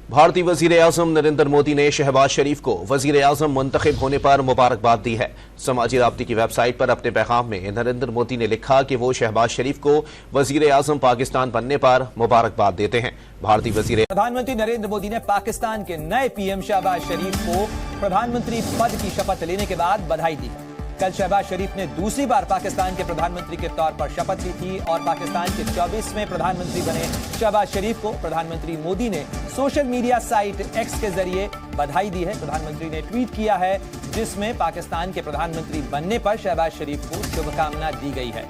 भारतीय वजीर-ए-आज़म नरेंद्र मोदी ने शहबाज शरीफ को वजीर-ए-आज़म मुंतखब होने पर मुबारकबाद दी है। समाजी राब्ते की वेबसाइट पर अपने पैगाम में नरेंद्र मोदी ने लिखा कि वो शहबाज शरीफ को वजीर-ए-आज़म पाकिस्तान बनने पर मुबारकबाद देते हैं। भारतीय प्रधानमंत्री नरेंद्र मोदी ने पाकिस्तान के नए पीएम शहबाज शरीफ को प्रधानमंत्री पद की शपथ लेने के बाद बधाई दी। कल शहबाज शरीफ ने दूसरी बार पाकिस्तान के प्रधानमंत्री के तौर पर शपथ ली थी और पाकिस्तान के 24वें प्रधानमंत्री बने शहबाज शरीफ को प्रधानमंत्री मोदी ने सोशल मीडिया साइट एक्स के जरिए बधाई दी है। प्रधानमंत्री ने ट्वीट किया है जिसमें पाकिस्तान के प्रधानमंत्री बनने पर शहबाज शरीफ को शुभकामना दी गई है।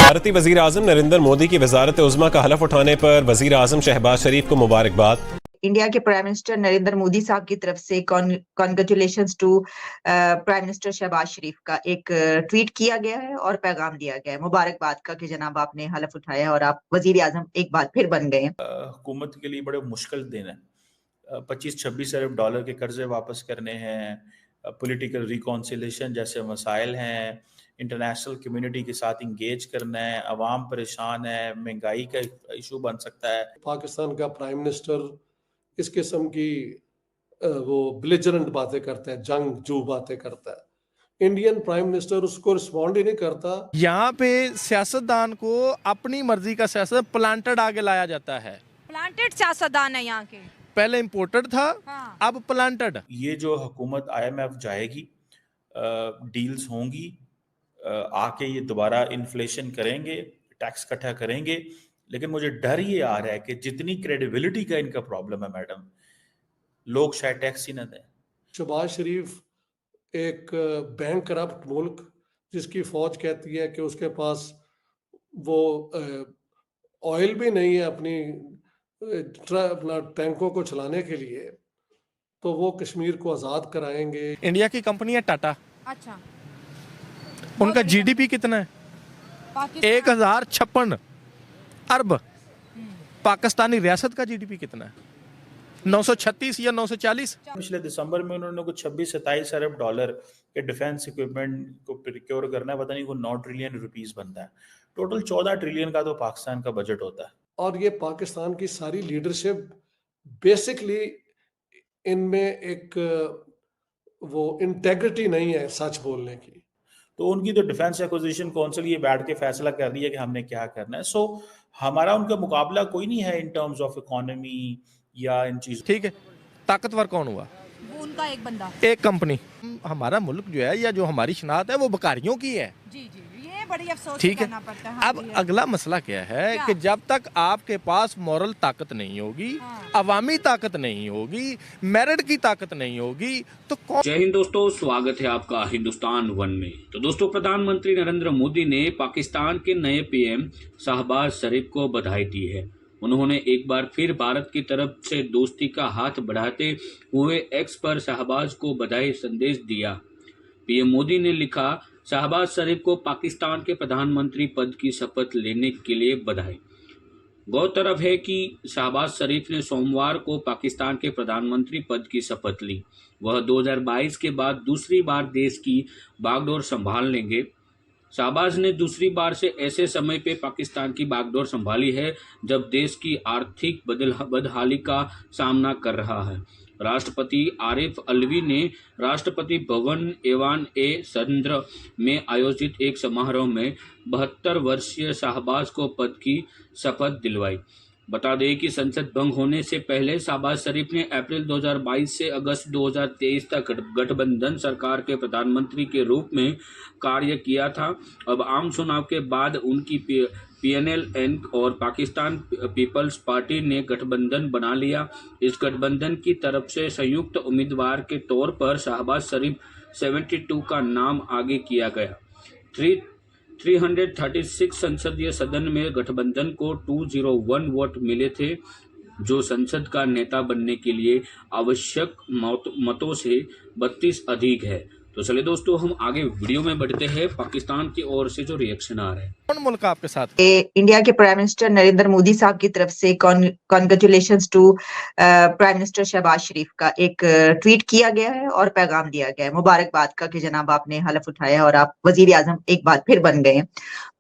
भारतीय वजीर आजम नरेंद्र मोदी की वजारत उज़्मा का हलफ उठाने पर वजीर आजम शहबाज शरीफ को मुबारकबाद। इंडिया के प्राइम मिनिस्टर नरेंद्र मोदी साहब की तरफ से congratulations to prime minister Shehbaz Sharif का एक ट्वीट किया गया है और पैगाम दिया गया है मुबारकबाद का कि जनाब आपने हलफ उठाया और आप वजीर आजम एक बार फिर बन गए हैं। हुकूमत के लिए बड़े मुश्किल दिन है। 25-26 अरब डॉलर के कर्जे वापस करने हैं, पॉलिटिकल रिकॉन्सिलेशन जैसे मसाइल हैं, इंटरनेशनल कम्युनिटी के साथ इंगेज करना है, अवाम परेशान है, महंगाई का इशू बन सकता है। पाकिस्तान का प्राइम मिनिस्टर इस किस्म की वो बिलिजरेंट बातें करता है, जंगजू बातें करता है। इंडियन प्राइम मिनिस्टर उसको रिस्पॉन्ड ही नहीं करता। यहाँ पे सियासतदान को अपनी मर्जी का सियासत प्लांटेड आगे लाया जाता है। प्लांटेड सियासतदान है यहाँ के, पहले इम्पोर्टेड था, हाँ। अब प्लांटेड। ये जो हुकूमत IMF जाएगी, डील्स होंगी, आके ये दोबारा इन्फ्लेशन करेंगे, टैक्स इकट्ठा करेंगे, लेकिन मुझे डर ये आ रहा है कि जितनी क्रेडिबिलिटी का इनका प्रॉब्लम है मैडम, लोग शायद टैक्स ही ना दें। शहबाज शरीफ एक बैंक करप्ट मुल्क जिसकी फौज कहती है कि उसके पास वो ऑयल भी नहीं है अपना टैंकों को चलाने के लिए, तो वो कश्मीर को आजाद कराएंगे। इंडिया की कंपनी है टाटा, अच्छा उनका GDP कितना है? 1056 अरब। पाकिस्तानी रियासत का GDP कितना है? 936 या 940। पिछले दिसंबर में उन्होंने कुछ 26-27 अरब डॉलर के डिफेंस इक्विपमेंट को प्रिक्योर करना है, पता नहीं को 9 ट्रिलियन रुपीस बनता है। टोटल 14 ट्रिलियन का तो पाकिस्तान का बजट होता है। और ये पाकिस्तान की सारी लीडरशिप बेसिकली इनमें एक वो इंटेग्रिटी नहीं है सच बोलने की। तो उनकी तो डिफेंस एक्विजिशन काउंसिल ये बैठ के फैसला कर रही है कि हमने क्या करना है। सो हमारा उनका मुकाबला कोई नहीं है इन टर्म्स ऑफ इकोनॉमी या इन चीजों। ठीक है, ताकतवर कौन हुआ? वो उनका एक बंदा, एक कंपनी। हमारा मुल्क जो है या जो हमारी शनाख्त है वो बकारियों की है। जी जी, ये बड़ी अफसोस ठीक है। करना पड़ता है। अब अगला मसला क्या है कि जब तक आपके पास मॉरल ताकत नहीं होगी, अवामी ताकत नहीं होगी, मेरिट की ताकत नहीं होगी, तो कौन। जय हिंद दोस्तों, स्वागत है आपका हिंदुस्तान वन में। तो दोस्तों, प्रधानमंत्री नरेंद्र मोदी ने पाकिस्तान के नए PM शहबाज शरीफ को बधाई दी है। उन्होंने एक बार फिर भारत की तरफ से दोस्ती का हाथ बढ़ाते हुए एक्स पर शहबाज को बधाई संदेश दिया। PM मोदी ने लिखा, शहबाज शरीफ को पाकिस्तान के प्रधानमंत्री पद की शपथ लेने के लिए बधाई। गौरतलब है कि शहबाज शरीफ ने सोमवार को पाकिस्तान के प्रधानमंत्री पद की शपथ ली। वह 2022 के बाद दूसरी बार देश की बागडोर संभाल लेंगे। शहबाज ने दूसरी बार से ऐसे समय पे पाकिस्तान की बागडोर संभाली है जब देश की आर्थिक बदहाली का सामना कर रहा है। राष्ट्रपति आरिफ अलवी ने राष्ट्रपति भवन ऐवान-ए-सदर में आयोजित एक समारोह में 72 वर्षीय शहबाज को पद की शपथ दिलवाई। बता दें कि संसद भंग होने से पहले शहबाज शरीफ ने अप्रैल 2022 से अगस्त 2023 तक गठबंधन सरकार के प्रधानमंत्री के रूप में कार्य किया था। अब आम चुनाव के बाद उनकी PNLN और पाकिस्तान पीपल्स पार्टी ने गठबंधन बना लिया। इस गठबंधन की तरफ से संयुक्त उम्मीदवार के तौर पर शहबाज शरीफ 72 का नाम आगे किया गया। 336 संसदीय सदन में गठबंधन को 201 वोट मिले थे, जो संसद का नेता बनने के लिए आवश्यक मतों से 32 अधिक है। तो चलिए दोस्तों, हम आगे वीडियो में बढ़ते हैं। पाकिस्तान की ओर से जो रिएक्शन आ रहे हैं, कौन मुल्क आपके साथ? इंडिया के प्राइम मिनिस्टर नरेंद्र मोदी साहब की तरफ से congratulations to prime minister Shehbaz Sharif का एक ट्वीट किया गया है और पैगाम दिया गया है मुबारकबाद का कि जनाब आपने हलफ उठाया और आप वजीर आजम एक बार फिर बन गए हैं।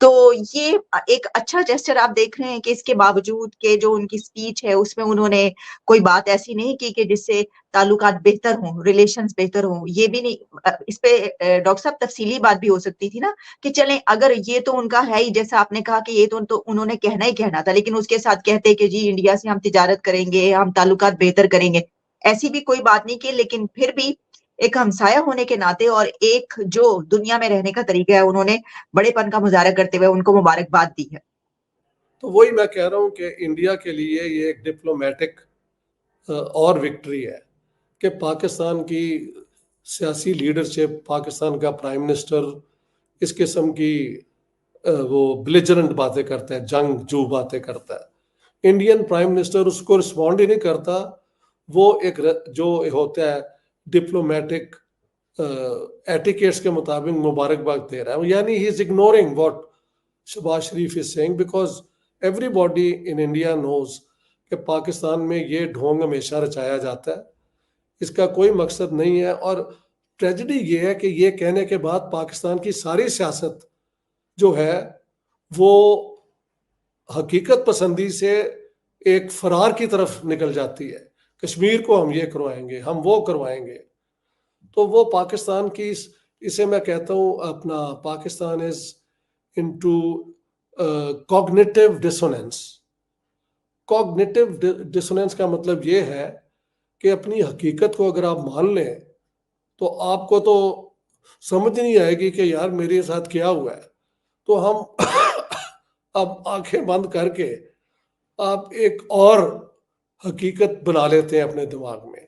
तो ये एक अच्छा जेस्चर आप देख रहे हैं कि इसके बावजूद के जो उनकी स्पीच है उसमें उन्होंने कोई बात ऐसी नहीं की कि जिससे ताल्लुकात बेहतर हों, रिलेशंस बेहतर हों। ये भी नहीं, इस पे डॉक्टर साहब तफसीली बात भी हो सकती थी ना कि चलें, अगर ये तो उनका है ही, जैसा आपने कहा कि ये तो उन्होंने कहना ही कहना था, लेकिन उसके साथ कहते कि जी इंडिया से हम तिजारत करेंगे, हम ताल्लुकात बेहतर करेंगे, ऐसी भी कोई बात नहीं की। लेकिन फिर भी एक हमसाया होने के नाते और एक जो दुनिया में रहने का तरीका है, उन्होंने बड़ेपन का मुजाहरा करते हुए उनको मुबारकबाद दी है। तो वही मैं कह रहा हूँ कि इंडिया के लिए ये एक डिप्लोमेटिक और विक्ट्री है कि पाकिस्तान की सियासी लीडरशिप, पाकिस्तान का प्राइम मिनिस्टर इस किस्म की वो बिलिजरेंट बातें करता है, जंगजू बातें करता है। इंडियन प्राइम मिनिस्टर उसको रिस्पॉन्ड ही नहीं करता। वो एक जो होता है डिप्लोमेटिक एटिकेट्स के मुताबिक मुबारकबाद दे रहा है, यानी he is ignoring what Shahbaz Sharif is saying, because everybody in India knows कि पाकिस्तान में ये ढोंग हमेशा रचाया जाता है, इसका कोई मकसद नहीं है। और ट्रेजेडी ये है कि ये कहने के बाद पाकिस्तान की सारी सियासत जो है वो हकीकत पसंदी से एक फरार की तरफ निकल जाती है। कश्मीर को हम ये करवाएंगे, हम वो करवाएंगे। तो वो पाकिस्तान की इसे मैं कहता हूँ अपना Pakistan is into cognitive dissonance. Cognitive dissonance का मतलब ये है कि अपनी हकीकत को अगर आप मान लें तो आपको तो समझ नहीं आएगी कि यार मेरे साथ क्या हुआ है। तो हम अब आंखें बंद करके आप एक और हकीकत बना लेते हैं अपने दिमाग में।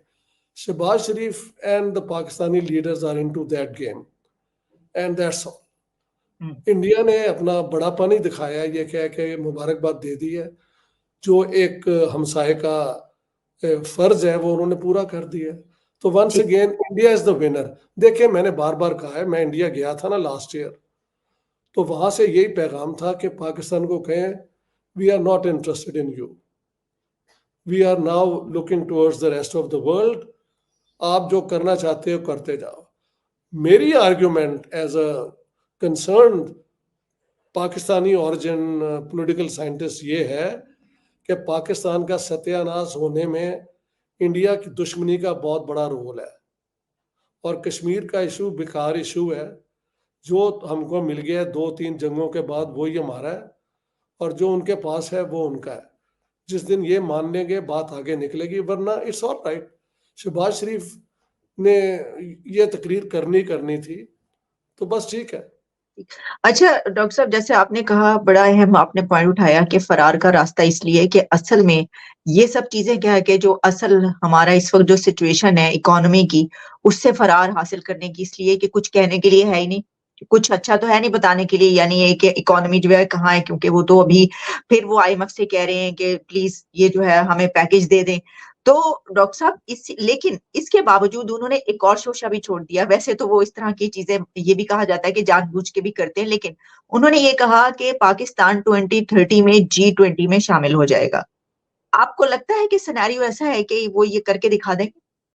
Shehbaz Sharif and the Pakistani leaders are into that game and that's all. India ने अपना बड़ापन ही दिखाया, ये कह के मुबारकबाद दे दी है। जो एक हमसाये का फर्ज है वो उन्होंने पूरा कर दिया। तो once again India is the winner. देखिए मैंने बार बार कहा है, मैं इंडिया गया था ना लास्ट ईयर, तो वहां से यही पैगाम था कि पाकिस्तान को कहें we are not interested in you, we are now looking towards the rest of the world. आप जो करना चाहते हो करते जाओ। मेरी argument as a concern Pakistani origin political scientist ये है कि पाकिस्तान का सत्यानाश होने में इंडिया की दुश्मनी का बहुत बड़ा रोल है। और कश्मीर का इशू बेकार इशू है, जो हमको मिल गया 2-3 जंगों के बाद वही हमारा है, और जो उनके पास है वो उनका है। जिस दिन ये मान लेंगे बात आगे निकलेगी, वरना इट्स ऑल राइट। शहबाज शरीफ ने ये तकरीर करनी थी, तो बस ठीक है। अच्छा डॉक्टर साहब, जैसे आपने कहा, बड़ा अहम आपने पॉइंट उठाया कि फरार का रास्ता इसलिए कि असल में ये सब चीजें क्या है कि जो असल हमारा इस वक्त जो सिचुएशन है इकोनॉमी की, उससे फरार हासिल करने की, इसलिए कि कुछ कहने के लिए है ही नहीं, कुछ अच्छा तो है नहीं बताने के लिए, यानी ये कि इकोनॉमी जो है कहाँ है, क्योंकि वो तो अभी फिर वो IMF से कह रहे हैं कि प्लीज ये जो है हमें पैकेज दे दें। तो डॉक्टर साहब लेकिन इसके बावजूद उन्होंने एक और शोशा भी छोड़ दिया। वैसे तो वो इस तरह की चीजें ये भी कहा जाता है कि जानबूझ के भी करते हैं, लेकिन उन्होंने ये कहा कि पाकिस्तान 2030 में G20 में शामिल हो जाएगा। आपको लगता है कि सिनेरियो ऐसा है कि वो ये करके दिखा देंगे?